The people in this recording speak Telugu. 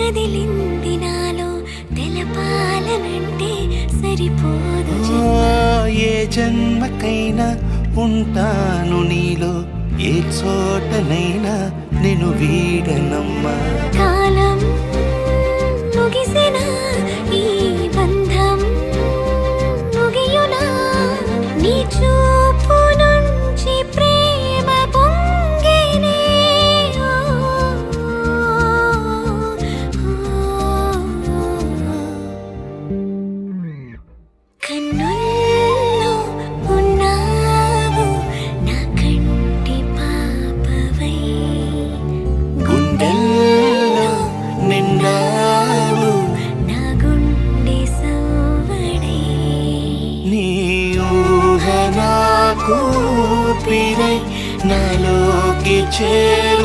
కదిలింది నాలో తెలపాలనంటే సరిపోదు ఏ జన్మకైనా ఉంటాను నీలో ఏ చోటనైనా నేను వీడనమ్మా కాలం ముగిసిన ఈ బంధం ముగియునా నీ చూపు నుంచి ప్రేమ పొంగేనే కన్నుల్లో ఉన్నావు నా కంటి పాపవై గుండెల్లో నిండావు నా గుండె సవ్వడై నీ ఊహ నాకు పిరై నాలోకి చేరు